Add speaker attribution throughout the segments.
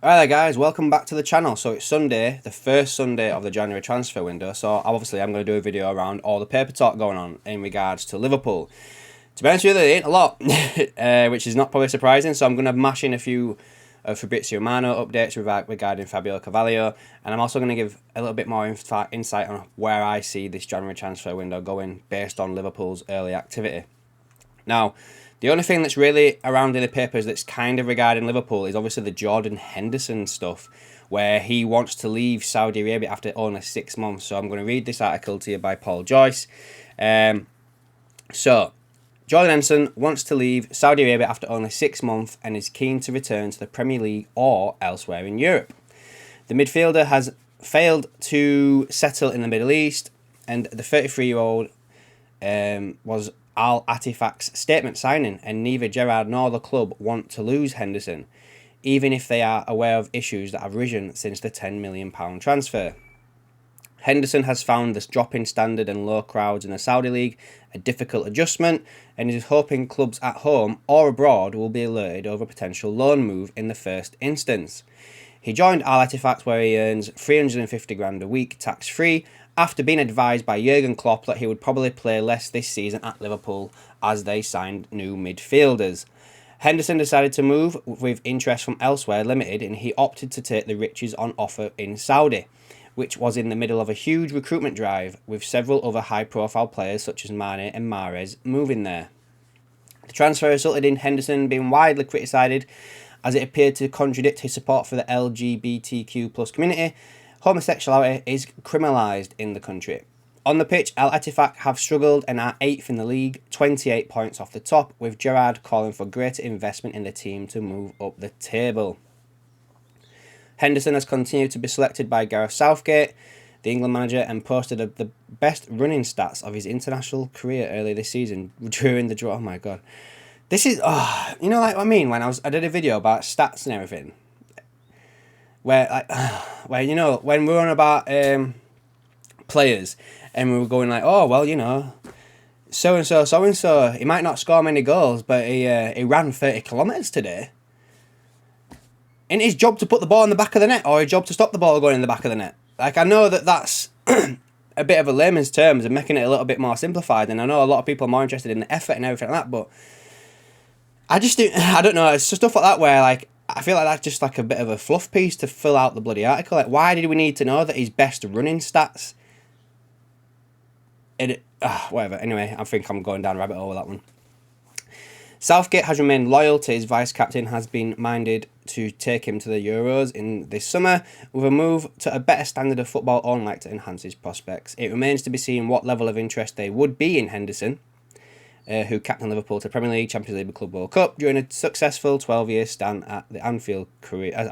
Speaker 1: Alright guys, welcome back to the channel. So it's Sunday, the first Sunday of the January transfer window. So obviously I'm going to do a video around all the paper talk going on in regards to Liverpool. To be honest with you, there ain't a lot, which is not probably surprising. So I'm going to mash in a few Fabrizio Romano updates regarding Fabio Carvalho. And I'm also going to give a little bit more insight on where I see this January transfer window going based on Liverpool's early activity. Now, the only thing that's really around in the papers that's kind of regarding Liverpool is obviously the Jordan Henderson stuff, where he wants to leave Saudi Arabia after only 6 months. So I'm going to read this article to you by Paul Joyce. So, Jordan Henderson wants to leave Saudi Arabia after only 6 months and is keen to return to the Premier League or elsewhere in Europe. The midfielder has failed to settle in the Middle East, and the 33-year-old was Al Attifaq's statement signing, and neither Gerrard nor the club want to lose Henderson, even if they are aware of issues that have risen since the £10 million transfer. Henderson has found this drop in standard and low crowds in the Saudi League a difficult adjustment, and is hoping clubs at home or abroad will be alerted over a potential loan move in the first instance. He joined Al Attifaq, where he earns $350,000 a week tax-free, after being advised by Jurgen Klopp that he would probably play less this season at Liverpool as they signed new midfielders. Henderson decided to move with interest from elsewhere limited, and he opted to take the riches on offer in Saudi, which was in the middle of a huge recruitment drive, with several other high-profile players such as Mane and Mahrez moving there. The transfer resulted in Henderson being widely criticised, as it appeared to contradict his support for the LGBTQ+ community. Homosexuality is criminalised in the country. On the pitch, Al Attifaq have struggled and are 8th in the league, 28 points off the top, with Gerrard calling for greater investment in the team to move up the table. Henderson has continued to be selected by Gareth Southgate, the England manager, and posted the best running stats of his international career early this season during the draw. Oh my god. This is, you know, like what I mean, when I did a video about stats and everything, where you know, when we were on about players, and we were going like, oh well, you know, so and so, he might not score many goals, but he ran 30 kilometres today. Ain't his job to put the ball in the back of the net, or his job to stop the ball going in the back of the net? Like, I know that's a bit of a layman's terms and making it a little bit more simplified, and I know a lot of people are more interested in the effort and everything like that, but I don't know, it's just stuff like that where, like, I feel like that's just like a bit of a fluff piece to fill out the bloody article. Like, why did we need to know that his best running stats? Whatever. Anyway, I think I'm going down a rabbit hole with that one. Southgate has remained loyal to his vice-captain, has been minded to take him to the Euros in this summer, with a move to a better standard of football like to enhance his prospects. It remains to be seen what level of interest there would be in Henderson, who captained Liverpool to Premier League, Champions League, and Club World Cup during a successful 12-year stand at the Anfield career. And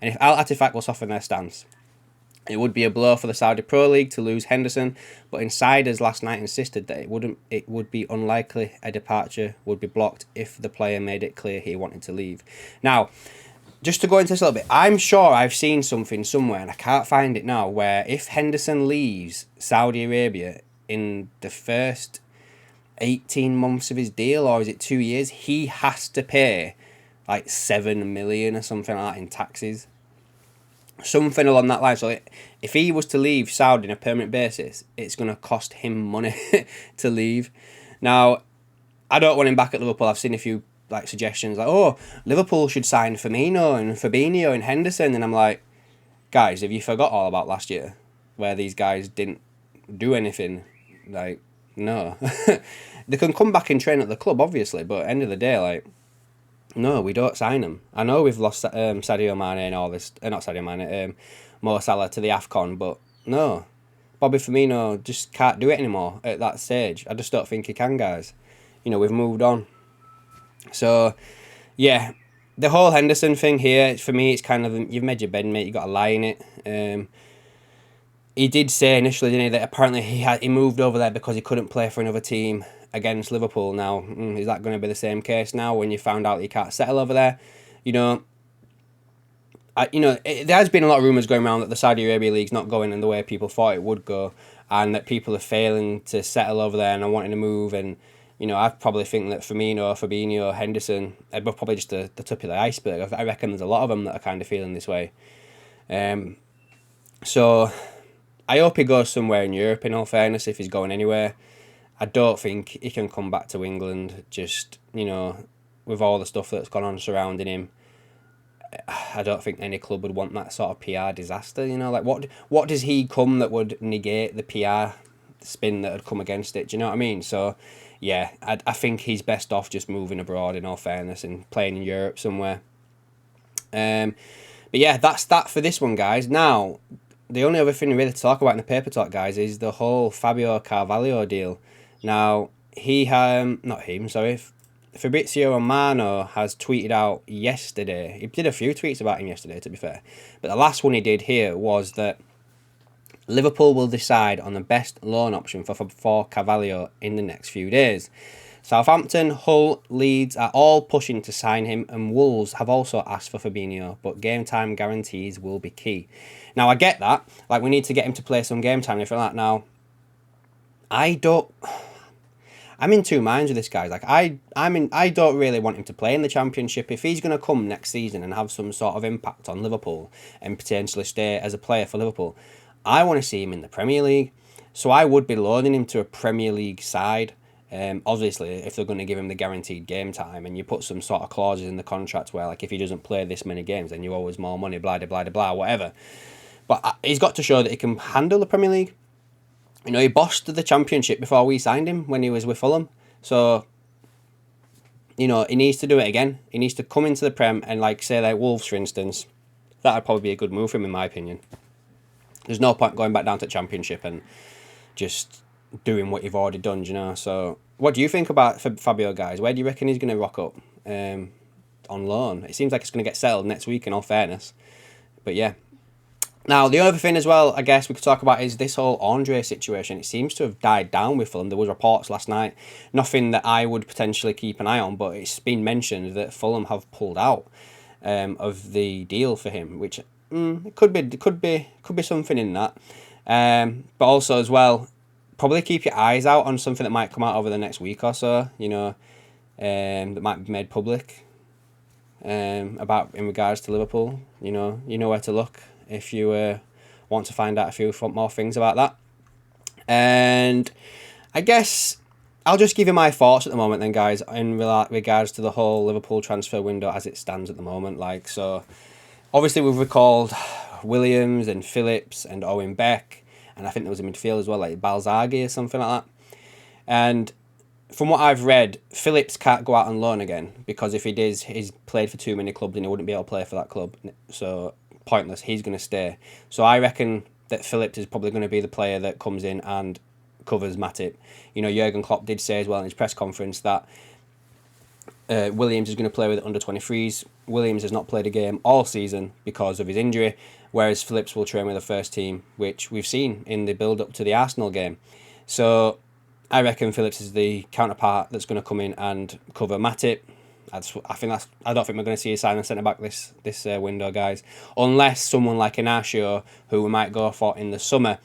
Speaker 1: if Al Attifaq will soften their stance, it would be a blow for the Saudi Pro League to lose Henderson, but insiders last night insisted that it would be unlikely a departure would be blocked if the player made it clear he wanted to leave. Now, just to go into this a little bit, I'm sure I've seen something somewhere, and I can't find it now, where if Henderson leaves Saudi Arabia in the first 18 months of his deal, or is it 2 years, he has to pay like 7 million or something like that in taxes. Something along that line. So if he was to leave Saudi on a permanent basis, it's going to cost him money to leave. Now, I don't want him back at Liverpool. I've seen a few like suggestions like, oh, Liverpool should sign Firmino and Fabinho and Henderson, and I'm like, guys, have you forgot all about last year where these guys didn't do anything? Like, no. They can come back and train at the club, obviously, but at the end of the day, like, no, we don't sign them. I know we've lost Sadio Mane and all this, not Sadio Mane, Mo Salah to the AFCON, but no. Bobby Firmino just can't do it anymore at that stage. I just don't think he can, guys. You know, we've moved on. So, yeah, the whole Henderson thing here, for me, it's kind of, you've made your bed, mate, you've got to lie in it. He did say initially, didn't he, that apparently he moved over there because he couldn't play for another team against Liverpool. Now, is that going to be the same case now when you found out that you can't settle over there? You know, there has been a lot of rumours going around that the Saudi Arabia League's not going in the way people thought it would go, and that people are failing to settle over there and are wanting to move, and I probably think that Firmino, Fabinho, Henderson are probably just the tip of the iceberg. I reckon there's a lot of them that are kind of feeling this way. So I hope he goes somewhere in Europe, in all fairness, if he's going anywhere. I don't think he can come back to England just, with all the stuff that's gone on surrounding him. I don't think any club would want that sort of PR disaster, like what does he come that would negate the PR spin that had come against it, do you know what I mean? So, yeah, I think he's best off just moving abroad, in all fairness, and playing in Europe somewhere. But yeah, that's that for this one, guys. Now, the only other thing really to talk about in the Paper Talk, guys, is the whole Fabio Carvalho deal. Now, Fabrizio Romano has tweeted out yesterday. He did a few tweets about him yesterday, to be fair. But the last one he did here was that Liverpool will decide on the best loan option for Carvalho in the next few days. Southampton, Hull, Leeds are all pushing to sign him, and Wolves have also asked for Fabinho, but game time guarantees will be key. Now, I get that. Like, we need to get him to play some game time and everything like that. Now, I'm in two minds with this guy. Like, I don't really want him to play in the Championship. If he's going to come next season and have some sort of impact on Liverpool and potentially stay as a player for Liverpool, I want to see him in the Premier League. So I would be loaning him to a Premier League side. Obviously, if they're going to give him the guaranteed game time and you put some sort of clauses in the contract where, like, if he doesn't play this many games, then you owe us more money, blah, blah, blah, blah, whatever. But he's got to show that he can handle the Premier League. He bossed the Championship before we signed him when he was with Fulham. So, he needs to do it again. He needs to come into the Prem and, say, Wolves, for instance. That would probably be a good move for him, in my opinion. There's no point going back down to Championship and just doing what you've already done, So, what do you think about Fabio, guys? Where do you reckon he's going to rock up on loan? It seems like it's going to get settled next week, in all fairness. But, yeah. Now, the other thing as well, I guess we could talk about is this whole Andre situation. It seems to have died down with Fulham. There was reports last night. Nothing that I would potentially keep an eye on, but it's been mentioned that Fulham have pulled out of the deal for him, which it could be something in that. But also as well, probably keep your eyes out on something that might come out over the next week or so. That might be made public in regards to Liverpool. You know where to look if you want to find out a few more things about that. And I guess I'll just give you my thoughts at the moment then, guys, in regards to the whole Liverpool transfer window as it stands at the moment. So obviously we've recalled Williams and Phillips and Owen Beck, and I think there was a midfield as well, like Balzaghi or something like that. And from what I've read, Phillips can't go out on loan again, because if he does, he's played for too many clubs and he wouldn't be able to play for that club. So pointless, he's going to stay. So I reckon that Phillips is probably going to be the player that comes in and covers Matip. Jurgen Klopp did say as well in his press conference that Williams is going to play with under 23s. Williams has not played a game all season because of his injury, whereas Phillips will train with the first team, which we've seen in the build-up to the Arsenal game. So I reckon Phillips is the counterpart that's going to come in and cover Matip. I don't think we're going to see a sign of centre-back this window, guys, unless someone like Inacio, who we might go for in the summer,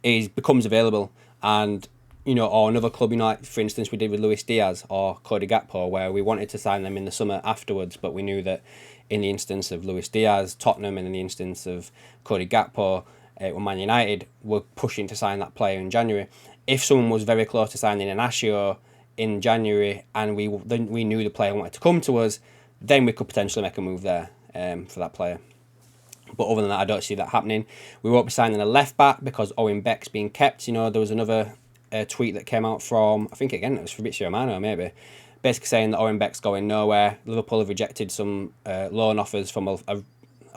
Speaker 1: becomes available, and or another club, like for instance we did with Luis Diaz or Cody Gakpo, where we wanted to sign them in the summer afterwards, but we knew that in the instance of Luis Diaz, Tottenham, and in the instance of Cody Gakpo, Man United were pushing to sign that player in January. If someone was very close to signing Inacio in January and we knew the player wanted to come to us, then we could potentially make a move there for that player. But other than that, I don't see that happening. We won't be signing a left back because Owen Beck's being kept. There was another tweet that came out from, I think again it was Fabrizio Romano maybe, basically saying that Owen Beck's going nowhere. Liverpool have rejected some loan offers from a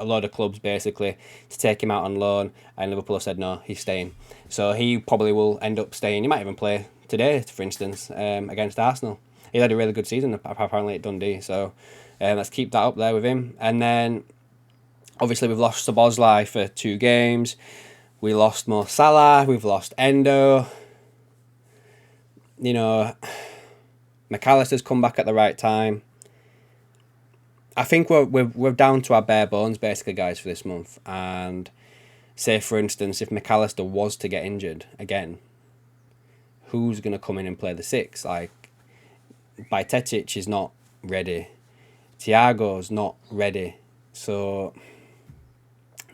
Speaker 1: load of clubs basically to take him out on loan, and Liverpool have said no, he's staying. So he probably will end up staying. He might even play today, for instance, against Arsenal. He had a really good season apparently at Dundee, so let's keep that up there with him. And then obviously we've lost Szoboszlai for 2 games. We lost Mo Salah, we've lost Endo. McAllister's come back at the right time. I think we're down to our bare bones basically, guys, for this month. And say for instance, if McAllister was to get injured again, who's going to come in and play the 6? Like, Bajcetic is not ready. Thiago's not ready. So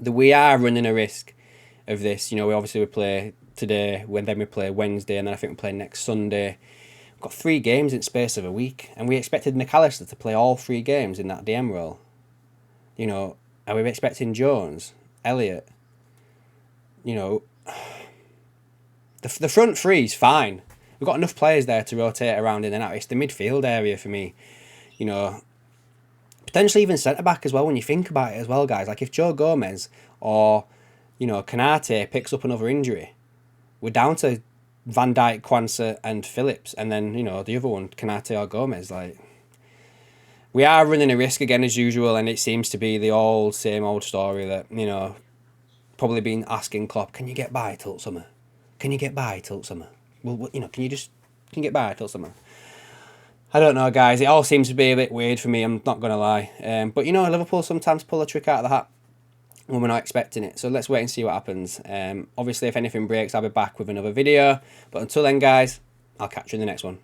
Speaker 1: we are running a risk of this. You know, we play today, then we play Wednesday, and then I think we play next Sunday. We've got 3 games in space of a week, and we expected McAllister to play all 3 games in that DM role. You know, are we expecting Jones, Elliott? You know, the front 3 is fine. We've got enough players there to rotate around in and out. It's the midfield area for me. You know, potentially even centre-back as well when you think about it as well, guys. Like if Joe Gomez or, you know, Kanate picks up another injury, we're down to Van Dijk, Kwanzaa and Phillips. And then, you know, the other one, Kanate or Gomez. Like, we are running a risk again as usual, and it seems to be the same old story that, you know, probably been asking Klopp, can you get by till summer? Can you get by till summer? Well, you know, can you get by till summer? I don't know, guys. It all seems to be a bit weird for me, I'm not going to lie. But, you know, Liverpool sometimes pull a trick out of the hat when we're not expecting it. So let's wait and see what happens. Obviously, if anything breaks, I'll be back with another video. But until then, guys, I'll catch you in the next one.